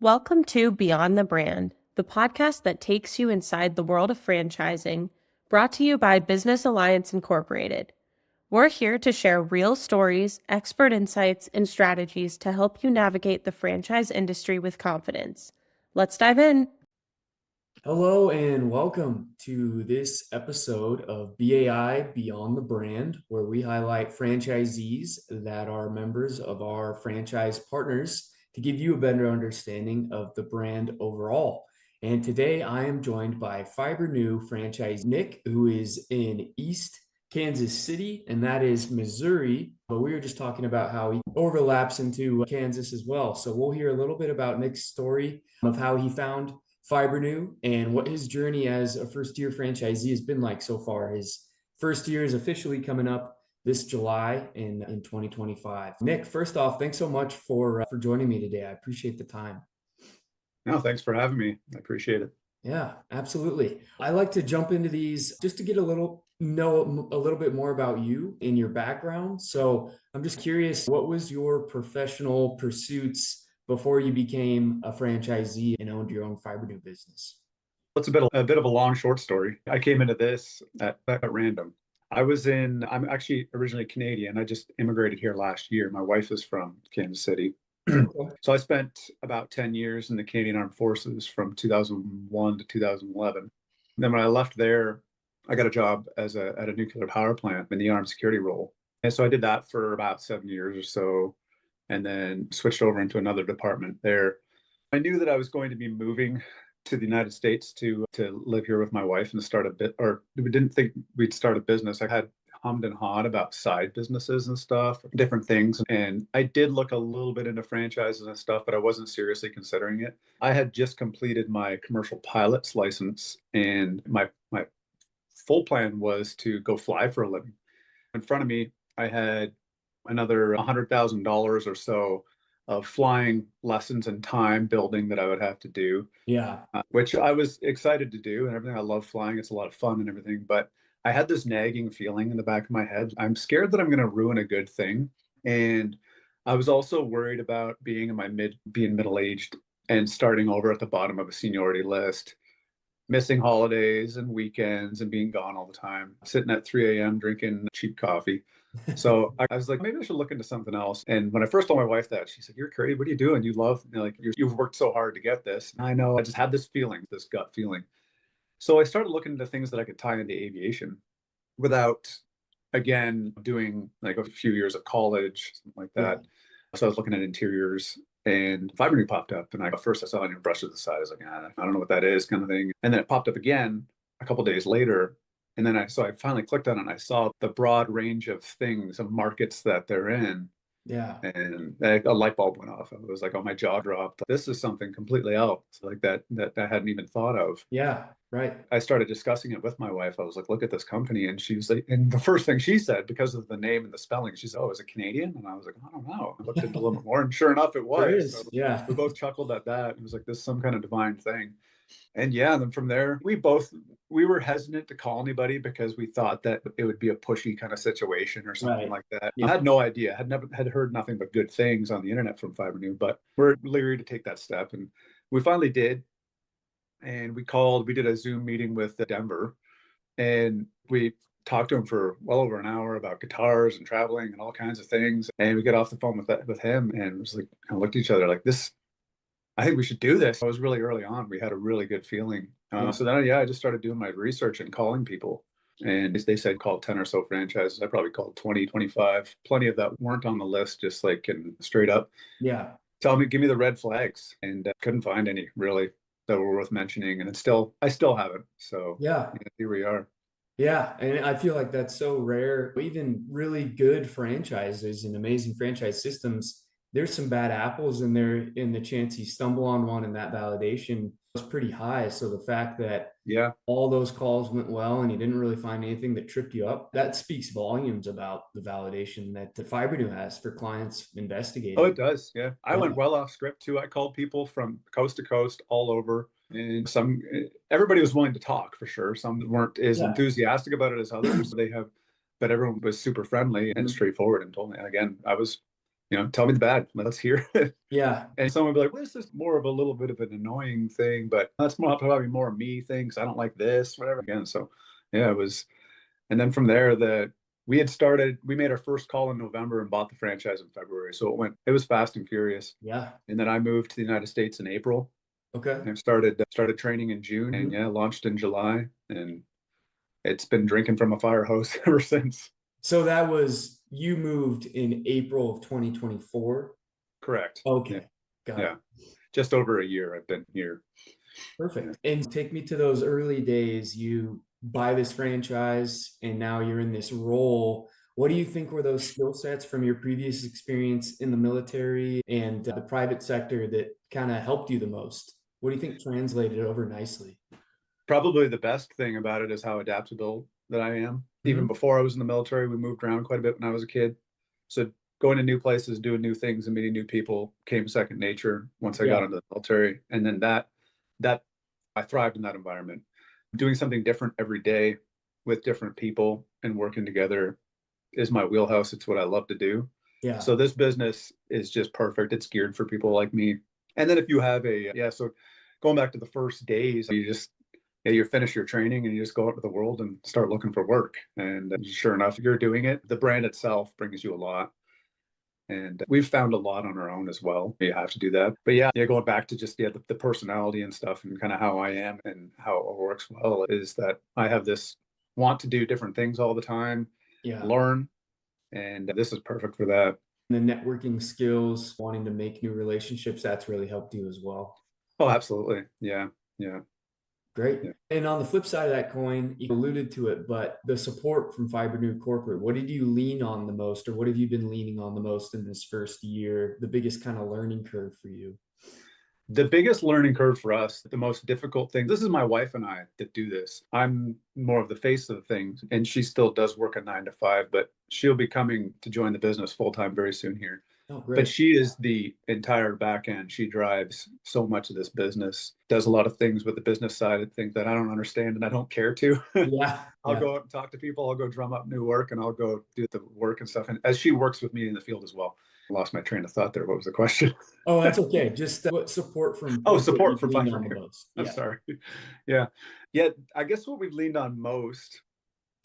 Welcome to Beyond the Brand, the podcast that takes you inside the world of franchising, brought to you by Business Alliance Incorporated. We're here to share real stories, expert insights, and strategies to help you navigate the franchise industry with confidence. Let's dive in. Hello and welcome to this episode of BAI Beyond the Brand, where we highlight franchisees that are members of our franchise partners to give you a better understanding of the brand overall. And today I am joined by FibreNew franchise Nick, who is in East Kansas City, and that is Missouri. But we were just talking about how he overlaps into Kansas as well. So we'll hear a little bit about Nick's story of how he found FibreNew and what his journey as a first-year franchisee has been like so far. His first year is officially coming up this July in 2025. Nick, first off, thanks so much for joining me today. I appreciate the time. No, thanks for having me. I appreciate it. Yeah, absolutely. I like to jump into these just to get a little bit more about you and your background. So I'm just curious, what was your professional pursuits before you became a franchisee and owned your own FibreNew business? It's a bit of a long, short story. I came into this at random. I'm actually originally Canadian. I just immigrated here last year. My wife is from Kansas City. Okay. So I spent about 10 years in the Canadian Armed Forces from 2001 to 2011. And then when I left there, I got a job at a nuclear power plant in the armed security role. And so I did that for about 7 years or so, and then switched over into another department there. I knew that I was going to be moving to the United States to live here with my wife and start a bit, or we didn't think we'd start a business. I had hummed and hawed about side businesses and stuff, different things. And I did look a little bit into franchises and stuff, but I wasn't seriously considering it. I had just completed my commercial pilot's license, and my full plan was to go fly for a living. In front of me, I had another $100,000 or so of flying lessons and time building that I would have to do. Yeah. Which I was excited to do and everything. I love flying. It's a lot of fun and everything. But I had this nagging feeling in the back of my head. I'm scared that I'm going to ruin a good thing. And I was also worried about being middle-aged and starting over at the bottom of a seniority list, missing holidays and weekends and being gone all the time, sitting at 3 a.m. drinking cheap coffee. So I was like, maybe I should look into something else. And when I first told my wife that, she said, "You're crazy. What are you doing? You've worked so hard to get this." And I know, I just had this feeling, this gut feeling. So I started looking into things that I could tie into aviation without, again, doing like a few years of college, something like that. So I was looking at interiors, and FibreNew popped up. And first I saw it and brushed it aside. I was like, I don't know what that is, kind of thing. And then it popped up again a couple days later. And then I finally clicked on it and I saw the broad range of things, of markets that they're in. Yeah. And a light bulb went off. It was like, oh, my jaw dropped. This is something completely else, like that I hadn't even thought of. Yeah. Right. I started discussing it with my wife. I was like, look at this company. And she was like, and the first thing she said, because of the name and the spelling, she said, "Oh, is it Canadian?" And I was like, I don't know. I looked into a little bit more, and sure enough, it was. There is. So Yeah. we both chuckled at that. It was like, this is some kind of divine thing. And yeah, then from there, we were hesitant to call anybody because we thought that it would be a pushy kind of situation or something like that. Yeah. I had no idea. Had heard nothing but good things on the internet from FibreNew, but we're leery to take that step. And we finally did. And we did a Zoom meeting with Denver, and we talked to him for well over an hour about guitars and traveling and all kinds of things. And we got off the phone with him and was like, kind of looked at each other like, this, I think we should do this. I was really early on. We had a really good feeling. So then, I just started doing my research and calling people. And they said call 10 or so franchises. I probably called 20, 25. Plenty of that weren't on the list, just like in straight up. Yeah. Give me the red flags. And couldn't find any really that were worth mentioning. And I still haven't. So Yeah. Here we are. Yeah, and I feel like that's so rare. Even really good franchises and amazing franchise systems, there's some bad apples in there, and the chance you stumble on one and that validation was pretty high. So the fact that all those calls went well and you didn't really find anything that tripped you up, that speaks volumes about the validation that the FibreNew has for clients investigating. Oh, it does. Yeah. I went well off script too. I called people from coast to coast all over. And everybody was willing to talk for sure. Some weren't as enthusiastic about it as others. But everyone was super friendly and straightforward and told me. And again, I was tell me the bad. Let's hear it. Yeah. And someone would be like, well, this is more of a little bit of an annoying thing, but that's probably more a me thing because I don't like this, whatever. Again, so yeah, it was. And then from there, we made our first call in November and bought the franchise in February. So it was fast and furious. Yeah. And then I moved to the United States in April. Okay. And started training in June, and yeah, launched in July, and it's been drinking from a fire hose ever since. So you moved in April of 2024? Correct. Okay. Got it. Just over a year I've been here. Perfect. And take me to those early days. You buy this franchise and now you're in this role. What do you think were those skill sets from your previous experience in the military and the private sector that kind of helped you the most? What do you think translated over nicely? Probably the best thing about it is how adaptable that I am. Even before I was in the military, we moved around quite a bit when I was a kid. So going to new places, doing new things and meeting new people came second nature once I got into the military. And then that I thrived in that environment. Doing something different every day with different people and working together is my wheelhouse. It's what I love to do. Yeah. So this business is just perfect. It's geared for people like me. And then if you have so going back to the first days, you finish your training and you just go out to the world and start looking for work. And sure enough, you're doing it. The brand itself brings you a lot. And we've found a lot on our own as well. You have to do that. But going back to just the personality and stuff and kind of how I am and how it works well is that I have this want to do different things all the time, learn. And this is perfect for that. The networking skills, wanting to make new relationships, that's really helped you as well. Oh, absolutely. Yeah. Great. Yeah. And on the flip side of that coin, you alluded to it, but the support from FibreNew Corporate, what did you lean on the most, or what have you been leaning on the most in this first year? The biggest kind of learning curve for you? The biggest learning curve for us, the most difficult thing, this is my wife and I that do this. I'm more of the face of the things, and she still does work a 9 to 5, but she'll be coming to join the business full time very soon here. Oh, great. But she is the entire back end. She drives so much of this business, does a lot of things with the business side of things that I don't understand and I don't care to. I'll go out and talk to people. I'll go drum up new work and I'll go do the work and stuff. And as she works with me in the field as well. I lost my train of thought there. What was the question? Oh, that's okay. Just what support from support for FibreNew. I'm Yeah. sorry. Yeah. I guess what we've leaned on most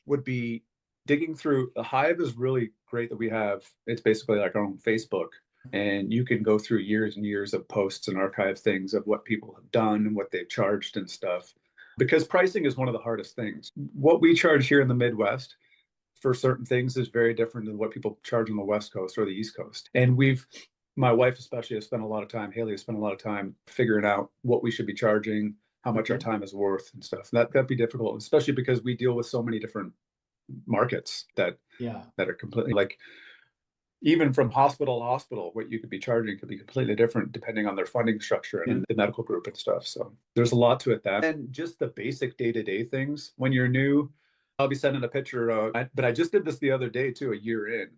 would be digging through. The Hive is really great that we have. It's basically like our own Facebook, and you can go through years and years of posts and archive things of what people have done and what they've charged and stuff. Because pricing is one of the hardest things. What we charge here in the Midwest for certain things is very different than what people charge on the West Coast or the East Coast. And my wife especially has spent a lot of time, Haley has spent a lot of time figuring out what we should be charging, how much our time is worth and stuff. And that'd be difficult, especially because we deal with so many different markets that are completely like, even from hospital to hospital, what you could be charging could be completely different depending on their funding structure and the medical group and stuff. So there's a lot to it and just the basic day-to-day things. When you're new, I'll be sending a picture, but I just did this the other day too, a year in,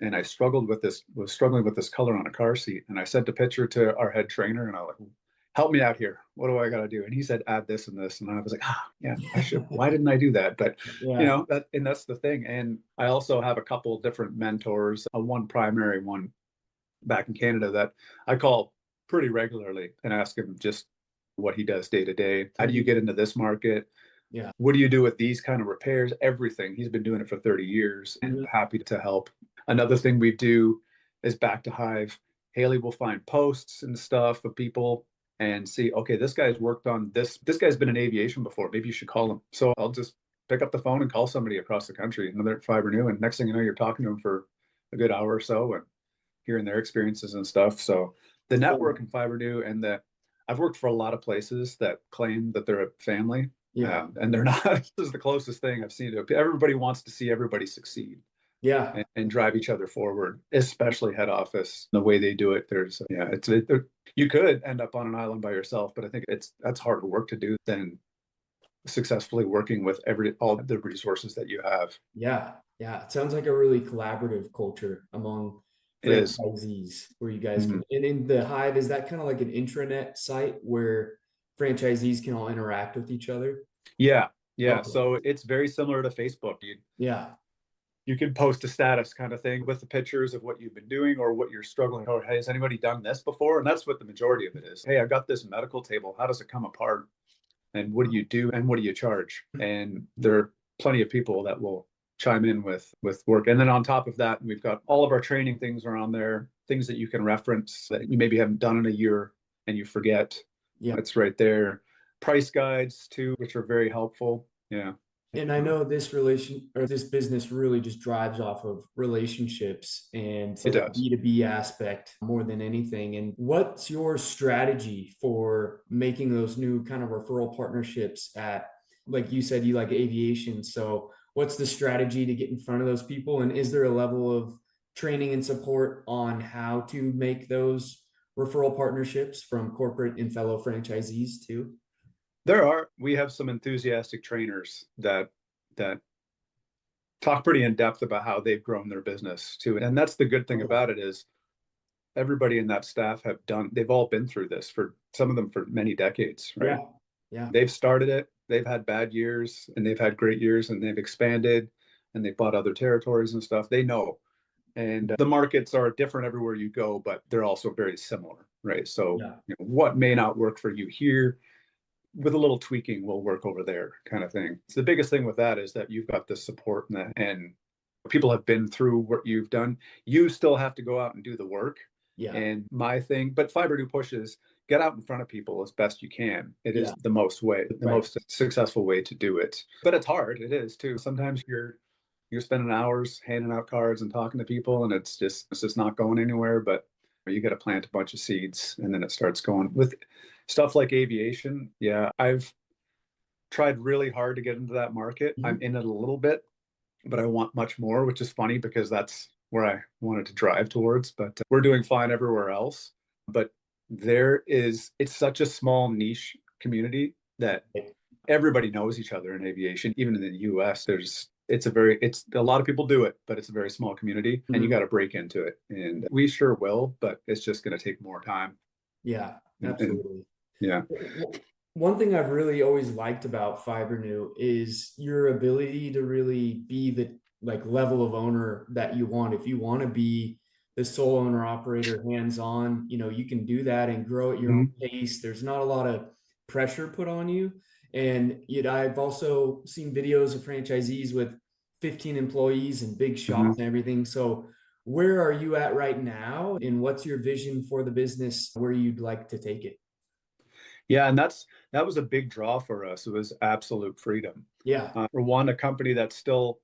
and I was struggling with this color on a car seat. And I sent a picture to our head trainer and I was like, help me out here. What do I got to do? And he said, add this and this. And I was like, I should, why didn't I do that? But that's the thing. And I also have a couple different mentors, one primary one back in Canada that I call pretty regularly and ask him just what he does day to day. How do you get into this market? Yeah. What do you do with these kind of repairs? Everything. He's been doing it for 30 years and happy to help. Another thing we do is back to Hive. Haley will find posts and stuff of people and see, okay, this guy's worked on this. This guy's been in aviation before. Maybe you should call him. So I'll just pick up the phone and call somebody across the country, another FibreNew. And next thing you know, you're talking to them for a good hour or so and hearing their experiences and stuff. So the network in FibreNew I've worked for a lot of places that claim that they're a family. Yeah. And they're not. This is the closest thing I've seen to it. Everybody wants to see everybody succeed. Yeah. And drive each other forward, especially head office. The way they do it, you could end up on an island by yourself, but I think that's harder work to do than successfully working with all the resources that you have. Yeah. It sounds like a really collaborative culture among franchisees where you guys can, and in the Hive, is that kind of like an intranet site where franchisees can all interact with each other? Yeah. Okay. So it's very similar to Facebook. you can post a status kind of thing with the pictures of what you've been doing or what you're struggling. Or, hey, has anybody done this before? And that's what the majority of it is. Hey, I've got this medical table. How does it come apart? And what do you do? And what do you charge? And there are plenty of people that will chime in with work. And then on top of that, we've got all of our training things are on there, things that you can reference that you maybe haven't done in a year and you forget. Yeah. It's right there. Price guides too, which are very helpful. Yeah. And I know this this business really just drives off of relationships and It does. B2B aspect more than anything. And what's your strategy for making those new kind of referral partnerships at, like you said, you like aviation. So what's the strategy to get in front of those people? And is there a level of training and support on how to make those referral partnerships from corporate and fellow franchisees too? We have some enthusiastic trainers that talk pretty in depth about how they've grown their business too. And that's the good thing about it is everybody in that staff they've all been through this, for some of them for many decades, right? Yeah. They've started it, they've had bad years and they've had great years, and they've expanded and they've bought other territories and stuff. They know. And the markets are different everywhere you go, but they're also very similar, right? So what may not work for you here, with a little tweaking will work over there, kind of thing. So the biggest thing with that is that you've got the support and people have been through what you've done. You still have to go out and do the work. Yeah. And my thing, but FibreNew pushes get out in front of people as best you can. It is the most successful way to do it. But it's hard. It is too. Sometimes you're spending hours handing out cards and talking to people, and it's just not going anywhere. But you got to plant a bunch of seeds, and then it starts going. With stuff like aviation, I've tried really hard to get into that market. I'm in it a little bit, but I want much more, which is funny because that's where I wanted to drive towards. But we're doing fine everywhere else. But it's such a small niche community that everybody knows each other in aviation. Even in the US, it's a lot of people do it, but it's a very small community, and you got to break into it. And we sure will, but it's just going to take more time. Yeah, absolutely. Yeah. One thing I've really always liked about FibreNew is your ability to really be the level of owner that you want. If you want to be the sole owner operator, hands-on, you can do that and grow at your own pace. There's not a lot of pressure put on you. And I've also seen videos of franchisees with 15 employees and big shops and everything. So where are you at right now? And what's your vision for the business, where you'd like to take it? Yeah, and that was a big draw for us. It was absolute freedom. Yeah. For one, a company that's still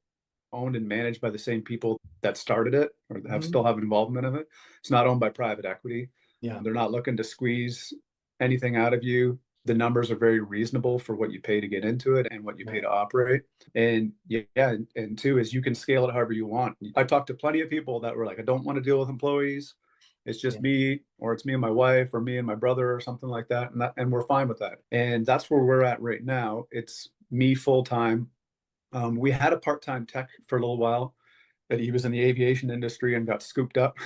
owned and managed by the same people that started it, or still have involvement in it. It's not owned by private equity. Yeah. They're not looking to squeeze anything out of you. The numbers are very reasonable for what you pay to get into it and what you pay to operate. And and two is you can scale it however you want. I talked to plenty of people that were like, I don't want to deal with employees. It's just me, or it's me and my wife, or me and my brother, or something like that. And we're fine with that. And that's where we're at right now. It's me full time. We had a part-time tech for a little while, but he was in the aviation industry and got scooped up.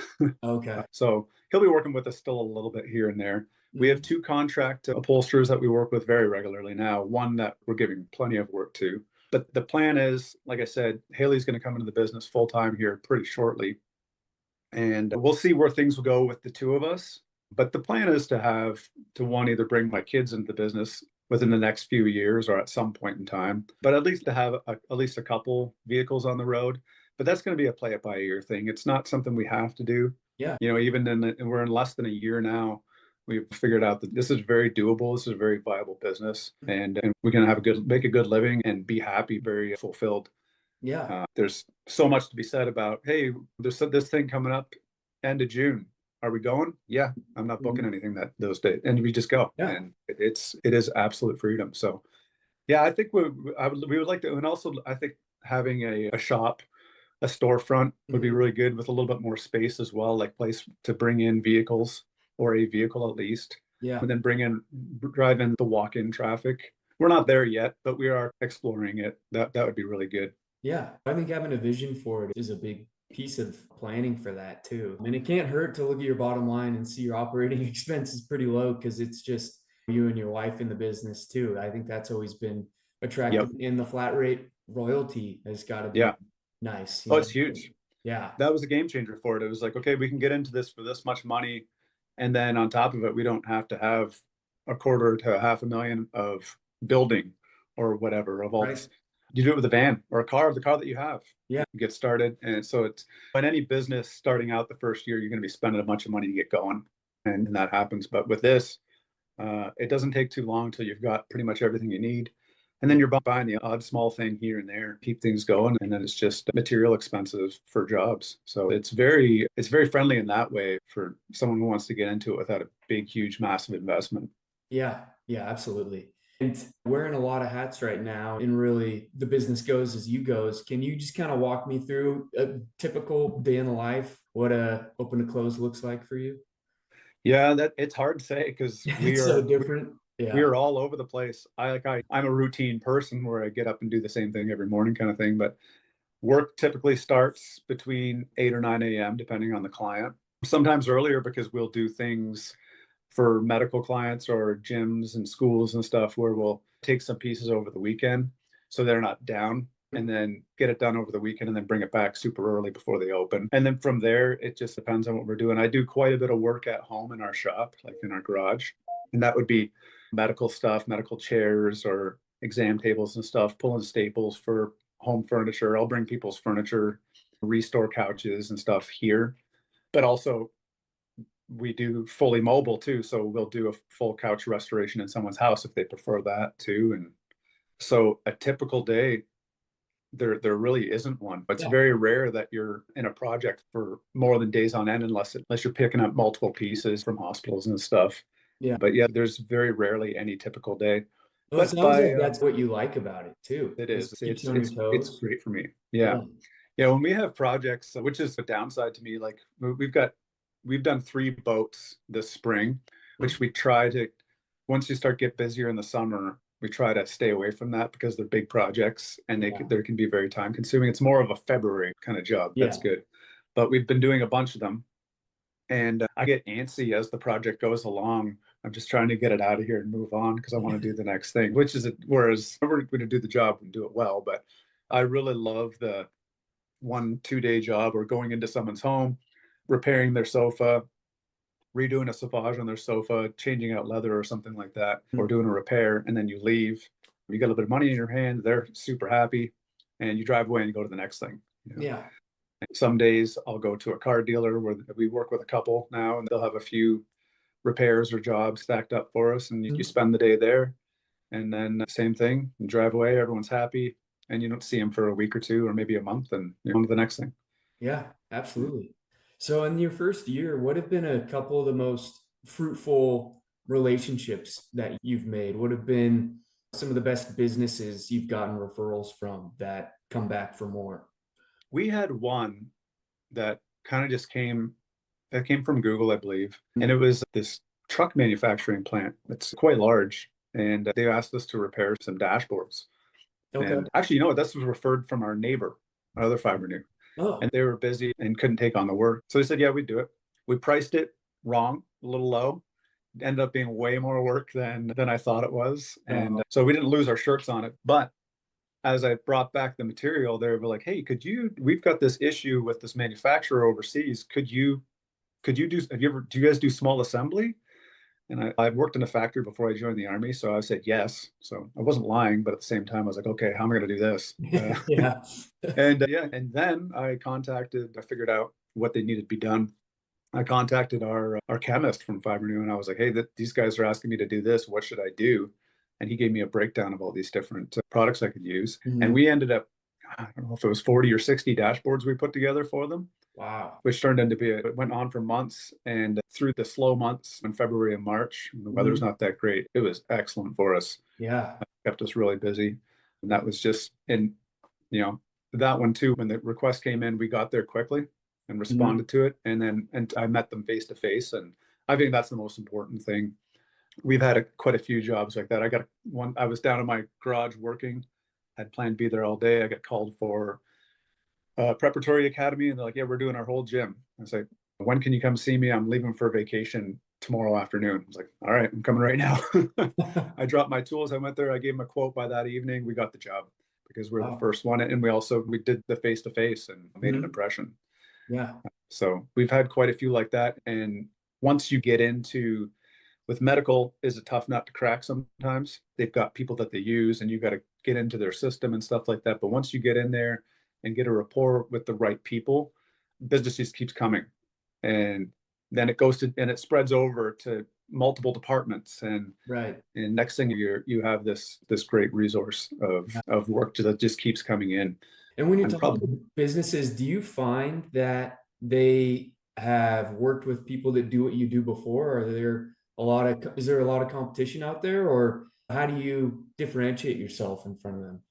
Okay. So he'll be working with us still a little bit here and there. We have 2 contract upholsterers that we work with very regularly now, one that we're giving plenty of work to. But the plan is, like I said, Haley's going to come into the business full time here pretty shortly. And we'll see where things will go with the 2 of us. But the plan is to either bring my kids into the business within the next few years or at some point in time, but at least to have at least a couple vehicles on the road. But that's going to be a play it by ear thing. It's not something we have to do. Yeah. We're in less than a year now. We've figured out that this is very doable. This is a very viable business, and we can make a good living and be happy, very fulfilled. Yeah. There's so much to be said about, hey, there's this thing coming up end of June. Are we going? Yeah, I'm not booking anything those days, and we just go. Yeah. And it is absolute freedom. So, yeah, I think we would like to, and also I think having a shop, a storefront would be really good with a little bit more space as well, like place to bring in vehicles, or a vehicle at least. Yeah. And then drive in the walk-in traffic. We're not there yet, but we are exploring it. That would be really good. Yeah. I think having a vision for it is a big piece of planning for that too. And it can't hurt to look at your bottom line and see your operating expenses pretty low, because it's just you and your wife in the business too. I think that's always been attractive. In the flat rate royalty has got to be Nice. Oh, Yeah. it's huge. Yeah. That was a game changer for it. It was like, okay, we can get into this for this much money. And then on top of it, we don't have to have a quarter to $500,000 of building or whatever of all Right. this. You do it with a van or a car, the car that you have. Yeah. You get started. And so it's in any business starting out the first year, you're going to be spending a bunch of money to get going. And that happens. But with this, it doesn't take too long till you've got pretty much everything you need. And then you're buying the odd small thing here and there, keep things going. And then it's just material expenses for jobs. So it's very friendly in that way for someone who wants to get into it without a big, huge, massive investment. Yeah. Yeah, absolutely. And wearing a lot of hats right now, and really the business goes as you goes. Can you just kind of walk me through a typical day in the life, what a open to close looks like for you? Yeah, that it's hard to say because It's so different. we Yeah. are all over the place. I'm a routine person where I get up and do the same thing every morning kind of thing. But work typically starts between 8 or 9 a.m., depending on the client. Sometimes earlier because we'll do things for medical clients or gyms and schools and stuff where we'll take some pieces over the weekend so they're not down and then get it done over the weekend and then bring it back super early before they open. And then from there, it just depends on what we're doing. I do quite a bit of work at home in our shop, like in our garage. And that would be medical stuff, medical chairs or exam tables and stuff, pulling staples for home furniture. I'll bring people's furniture, restore couches and stuff here. But also we do fully mobile too. So we'll do a full couch restoration in someone's house if they prefer that too. And so a typical day, there really isn't one. It's Yeah. very rare that you're in a project for more than days on end unless you're picking up multiple pieces from hospitals and stuff. Yeah. But yeah, there's very rarely any typical day. Well, it But sounds like that's what you like about it too. it It is keeps you on your it's toes. great for me. Yeah. Yeah, when we have projects, which is a downside to me, like we've done 3 boats this spring, which we try to, once you start get busier in the summer, we try to stay away from that because they're big projects and they can be very time consuming. It's more of a February kind of job. That's good. But we've been doing a bunch of them and I get antsy as the project goes along. I'm just trying to get it out of here and move on because I want to do the next thing, whereas we're going to do the job and do it well. But I really love the 1-2 day job or going into someone's home, repairing their sofa, redoing a sauvage on their sofa, changing out leather or something like that, or doing a repair, and then you leave. You get a little bit of money in your hand, they're super happy, and you drive away and you go to the next thing. Yeah. Some days I'll go to a car dealer where we work with a couple now, and they'll have a few repairs or jobs stacked up for us, and you spend the day there. And then same thing, you drive away, everyone's happy, and you don't see them for a week or two or maybe a month, and you're on to the next thing. Yeah, absolutely. So in your first year, what have been a couple of the most fruitful relationships that you've made? What have been some of the best businesses you've gotten referrals from that come back for more? We had one that kind of just came from Google, I believe. And it was this truck manufacturing plant that's quite large. And they asked us to repair some dashboards. Okay. And actually, you know what? This was referred from our neighbor, another FibreNew. Oh, And they were busy and couldn't take on the work. So they said, yeah, we'd do it. We priced it wrong, a little low. It ended up being way more work than I thought it was. And so we didn't lose our shirts on it. But as I brought back the material, they were like, hey, we've got this issue with this manufacturer overseas. Do you guys do small assembly? And I've worked in a factory before I joined the Army. So I said yes. So I wasn't lying, but at the same time, I was like, okay, how am I going to do this? yeah. And then I figured out what they needed to be done. I contacted our chemist from FibreNew and I was like, hey, these guys are asking me to do this. What should I do? And he gave me a breakdown of all these different products I could use. And we ended up, I don't know if it was 40 or 60 dashboards we put together for them. Wow. Which turned into it went on for months. And through the slow months in February and March, when the weather's not that great, it was excellent for us. Yeah. It kept us really busy. And that was just, and that one too, when the request came in, we got there quickly and responded to it. And I met them face to face. And I think that's the most important thing. We've had quite a few jobs like that. I was down in my garage working, had planned to be there all day. I got called for preparatory academy and they're like, yeah, we're doing our whole gym. I was like, when can you come see me? I'm leaving for vacation tomorrow afternoon. I was like, all right, I'm coming right now. I dropped my tools. I went there. I gave them a quote by that evening. We got the job because we're the first one. And we did the face-to-face and made an impression. Yeah. So we've had quite a few like that. And once you get into, with medical is a tough nut to crack sometimes. They've got people that they use and you got to get into their system and stuff like that. But once you get in there and get a rapport with the right people, business just keeps coming. And then it goes to, and it spreads over to multiple departments. And next thing you have this great resource of work that just keeps coming in. And when you're talking to businesses, do you find that they have worked with people that do what you do before? Or is there a lot of competition out there, or how do you differentiate yourself in front of them?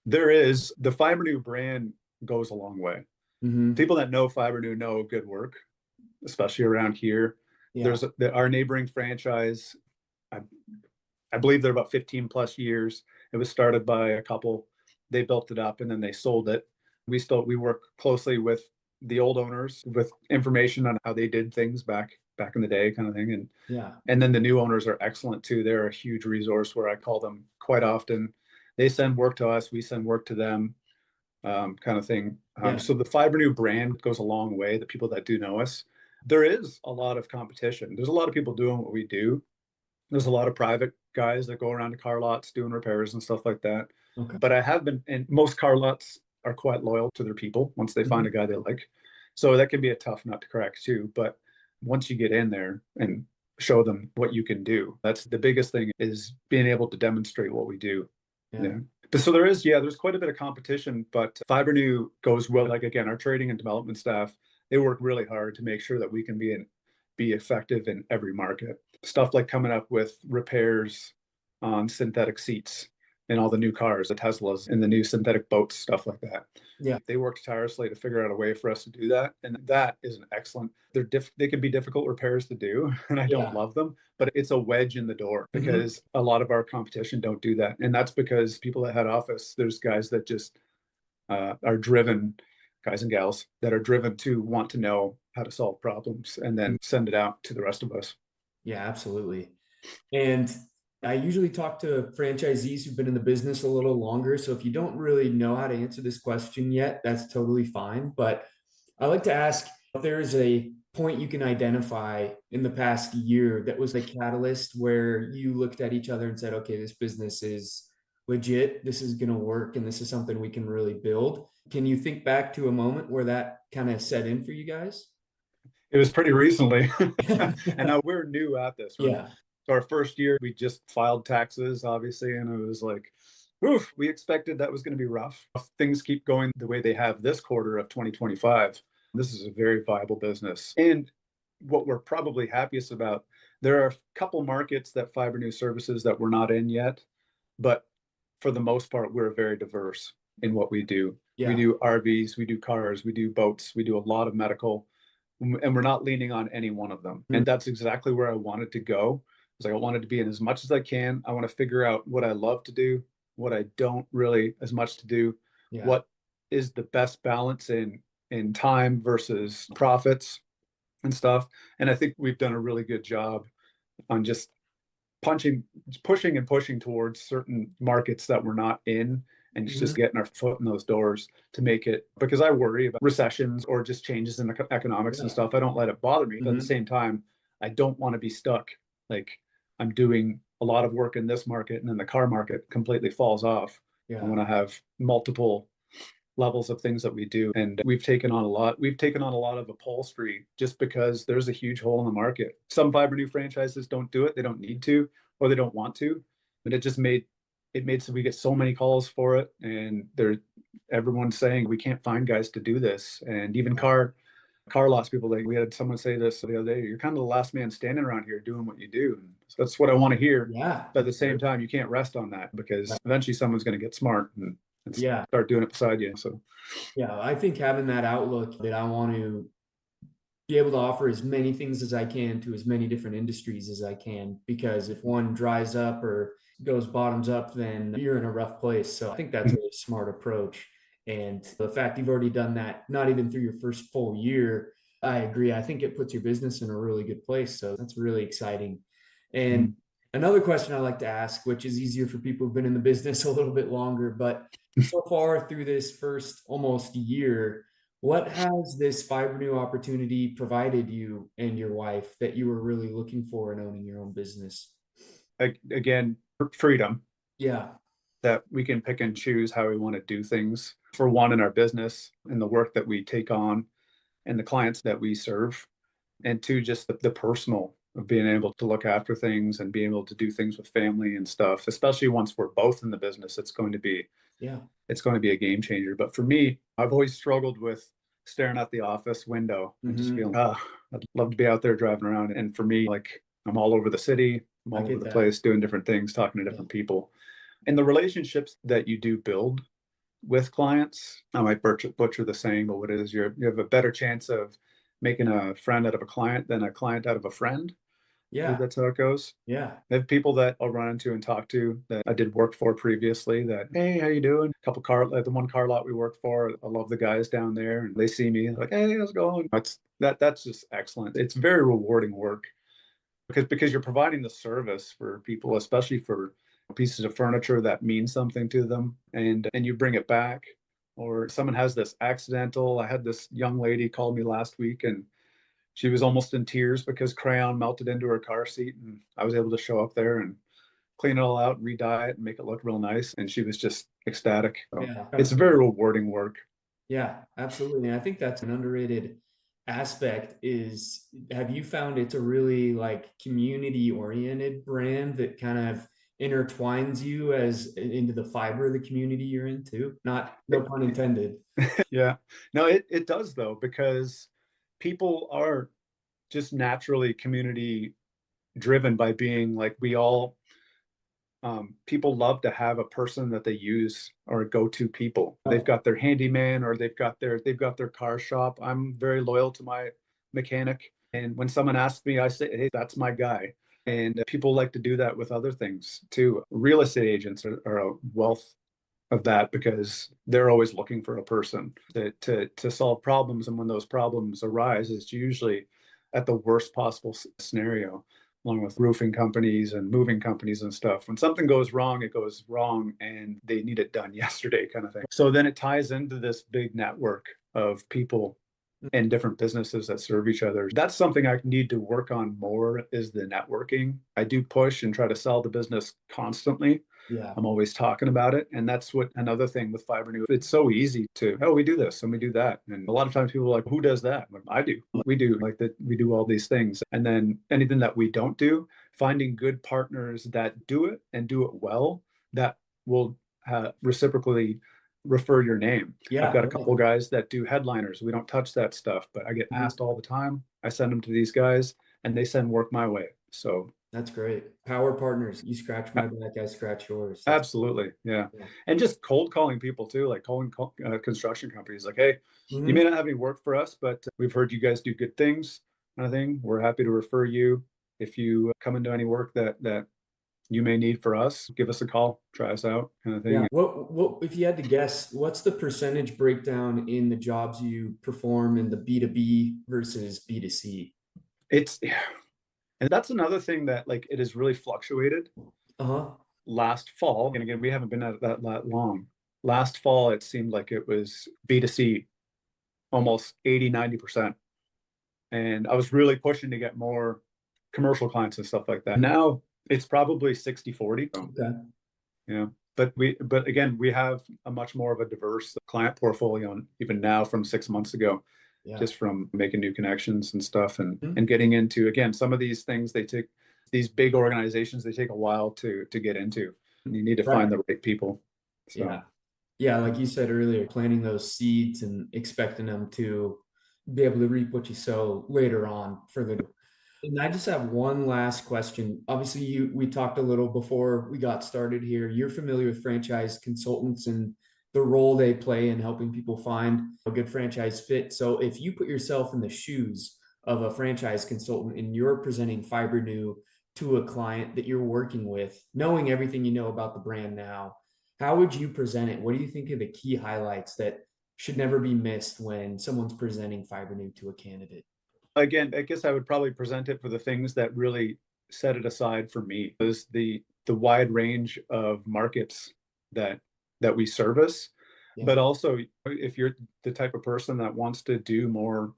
There is. The FibreNew brand goes a long way. People that know FibreNew know good work, especially around here. There's our neighboring franchise. I believe they're about 15 plus years. It was started by a couple. They built it up and then they sold it. We work closely with the old owners with information on how they did things back in the day, kind of thing. And then the new owners are excellent too. They're a huge resource where I call them quite often. They send work to us, we send work to them, kind of thing. So the FibreNew brand goes a long way. The people that do know us, there is a lot of competition. There's a lot of people doing what we do. There's a lot of private guys that go around to car lots doing repairs and stuff like that. But I have been, and most car lots are quite loyal to their people once they find a guy they like. So that can be a tough nut to crack too. But once you get in there and show them what you can do, that's the biggest thing, is being able to demonstrate what we do. But so there's quite a bit of competition, but FibreNew goes well. Like, again, our trading and development staff, they work really hard to make sure that we can be effective in every market. Stuff like coming up with repairs on synthetic seats in all the new cars, the Teslas and the new synthetic boats, stuff like that. They worked tirelessly to figure out a way for us to do that. And that is an excellent, they can be difficult repairs to do, and I don't love them, but it's a wedge in the door because a lot of our competition don't do that. And that's because people at head office, there's guys that just are driven, guys and gals that are driven to want to know how to solve problems and then send it out to the rest of us. Yeah, absolutely. And I usually talk to franchisees who've been in the business a little longer. So if you don't really know how to answer this question yet, that's totally fine. But I like to ask if there's a point you can identify in the past year that was the catalyst where you looked at each other and said, okay, this business is legit, this is going to work, and this is something we can really build. Can you think back to a moment where that kind of set in for you guys? It was pretty recently. And now we're new at this, right? So our first year, we just filed taxes, obviously, and it was like, oof, we expected that was going to be rough. If things keep going the way they have this quarter of 2025, this is a very viable business. And what we're probably happiest about, there are a couple markets that FibreNew services that we're not in yet, but for the most part, we're very diverse in what we do. We do RVs, we do cars, we do boats, we do a lot of medical, and we're not leaning on any one of them. And that's exactly where I wanted to go. Like, I wanted to be in as much as I can. I want to figure out what I love to do, what I don't really as much to do, what is the best balance in time versus profits and stuff. And I think we've done a really good job on just pushing and pushing towards certain markets that we're not in, and just getting our foot in those doors to make it, because I worry about recessions or just changes in economics and stuff. I don't let it bother me, but at the same time, I don't want to be stuck. Like, I'm doing a lot of work in this market and then the car market completely falls off. I want to have multiple levels of things that we do. And we've taken on a lot. We've taken on a lot of upholstery just because there's a huge hole in the market. Some FibreNew franchises don't do it. They don't need to, or they don't want to, but it made so we get so many calls for it. And everyone's saying we can't find guys to do this. And even car lots people, like, we had someone say this the other day, you're kind of the last man standing around here doing what you do. And so that's what I want to hear. But at the same time, you can't rest on that, because eventually someone's going to get smart and start doing it beside you. So I think having that outlook that I want to be able to offer as many things as I can to as many different industries as I can, because if one dries up or goes bottoms up, then you're in a rough place. So I think that's a really smart approach. And the fact you've already done that, not even through your first full year, I agree. I think it puts your business in a really good place. So that's really exciting. And Another question I like to ask, which is easier for people who've been in the business a little bit longer, but so far through this first almost year, what has this FibreNew opportunity provided you and your wife that you were really looking for in owning your own business? Again, freedom, Yeah. that we can pick and choose how we want to do things. For one, in our business and the work that we take on and the clients that we serve. And two, just the personal of being able to look after things and being able to do things with family and stuff, especially once we're both in the business, Yeah. it's going to be a game changer. But for me, I've always struggled with staring at the office window and just feeling, I'd love to be out there driving around. And for me, like I'm all over the city, I'm I all over get the that. place, doing different things, talking to different people. And the relationships that you do build with clients, I might butcher the saying, but what it is, you have a better chance of making a friend out of a client than a client out of a friend. I believe Yeah. that's how it goes. Yeah. I have people that I'll run into and talk to that I did work for previously that, hey, how you doing? A couple the one car lot we worked for, I love the guys down there and they see me like, hey, how's it going? That's just excellent. It's very rewarding work because you're providing the service for people, especially for pieces of furniture that mean something to them, and you bring it back. Or someone has this accidental. I had this young lady call me last week and she was almost in tears because crayon melted into her car seat, and I was able to show up there and clean it all out, re-dye it, and make it look real nice. And she was just ecstatic. So Yeah. it's very rewarding work. Yeah, absolutely. And I think that's an underrated aspect is, have you found it's a really like community oriented brand that kind of intertwines you as into the fiber of the community you're into? Not, no pun intended. Yeah. No, it does though, because people are just naturally community driven by being like we all people love to have a person that they use or a go-to people. They've got their handyman or they've got their car shop. I'm very loyal to my mechanic. And when someone asks me, I say, hey, that's my guy. And people like to do that with other things too. Real estate agents are a wealth of that because they're always looking for a person to solve problems. And when those problems arise, it's usually at the worst possible scenario, along with roofing companies and moving companies and stuff. When something goes wrong, it goes wrong and they need it done yesterday kind of thing. So then it ties into this big network of people and different businesses that serve each other. That's something I need to work on more is the networking. I do push and try to sell the business constantly. Yeah. I'm always talking about it. And that's what another thing with FibreNew. It's so easy to, oh, we do this and we do that. And a lot of times people are like, who does that? Like, I do. We do like that. We do all these things. And then anything that we don't do, finding good partners that do it and do it well, that will reciprocally refer your name. Yeah. I've got a couple guys that do headliners. We don't touch that stuff, but I get asked all the time. I send them to these guys and they send work my way. So That's great. Power partners. You scratch my back, I scratch yours. That's absolutely. Yeah. cool. And just cold calling people too, like calling construction companies like, hey, you Mhm. may not have any work for us, but we've heard you guys do good things kind of thing. We're happy to refer you. If you come into any work that you may need for us, give us a call, try us out kind of thing. Yeah. What if you had to guess, what's the percentage breakdown in the jobs you perform in the B2B versus B2C? It's, and that's another thing that like it has really fluctuated. Uh-huh. Last fall, and again, we haven't been at that long. Last fall, it seemed like it was B2C almost 80-90%. And I was really pushing to get more commercial clients and stuff like that. Now it's probably 60-40. Okay. Yeah. But again, we have a much more of a diverse client portfolio even now from 6 months ago, Yeah. just from making new connections and stuff Mhm. and getting into, again, some of these things these big organizations, they take a while to get into. And you need to find Right. the right people. So Yeah. Yeah, like you said earlier, planting those seeds and expecting them to be able to reap what you sow later on for the. And I just have one last question. Obviously, we talked a little before we got started here. You're familiar with franchise consultants and the role they play in helping people find a good franchise fit. So if you put yourself in the shoes of a franchise consultant and you're presenting FibreNew to a client that you're working with, knowing everything you know about the brand now, how would you present it? What do you think are the key highlights that should never be missed when someone's presenting FibreNew to a candidate? again, I guess I would probably present it for the things that really set it aside for me is the wide range of markets that we service. Yeah. But also, if you're the type of person that wants to do more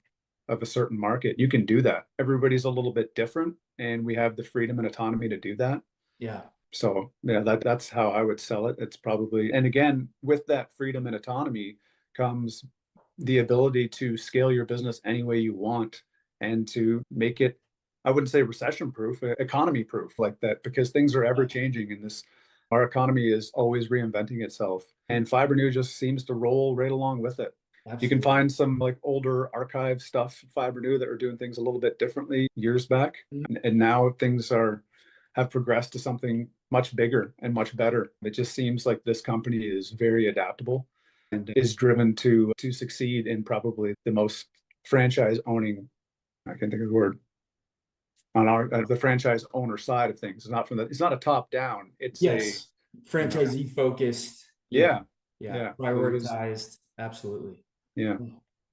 of a certain market, you can do that. Everybody's a little bit different, and we have the freedom and autonomy to do that. Yeah. So yeah, that's how I would sell it. It's probably, and again, with that freedom and autonomy comes the ability to scale your business any way you want and to make it, I wouldn't say recession proof, economy proof like that, because things are ever changing in this. Our economy is always reinventing itself, and FibreNew just seems to roll right along with it. Absolutely. You can find some like older archive stuff, FibreNew, that are doing things a little bit differently years back, and now things have progressed to something much bigger and much better. It just seems like this company is very adaptable and is driven to succeed in probably the most franchise owning, I can think of the word, on our the franchise owner side of things. It's not a top down. It's yes, franchisee focused. Yeah. Prioritized. Absolutely. Yeah.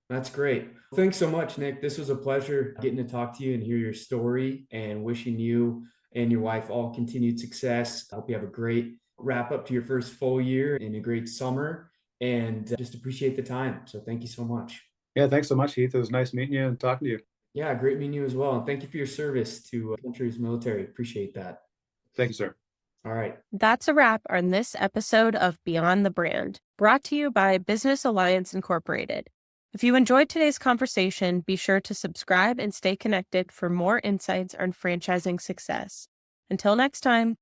That's great. Thanks so much, Nick. This was a pleasure getting to talk to you and hear your story, and wishing you and your wife all continued success. I hope you have a great wrap up to your first full year and a great summer, and just appreciate the time. So thank you so much. Yeah, thanks so much, Heath. It was nice meeting you and talking to you. Yeah, great meeting you as well. And thank you for your service to country's military. Appreciate that. Thank you, sir. All right. That's a wrap on this episode of Beyond the Brand, brought to you by Business Alliance Incorporated. If you enjoyed today's conversation, be sure to subscribe and stay connected for more insights on franchising success. Until next time.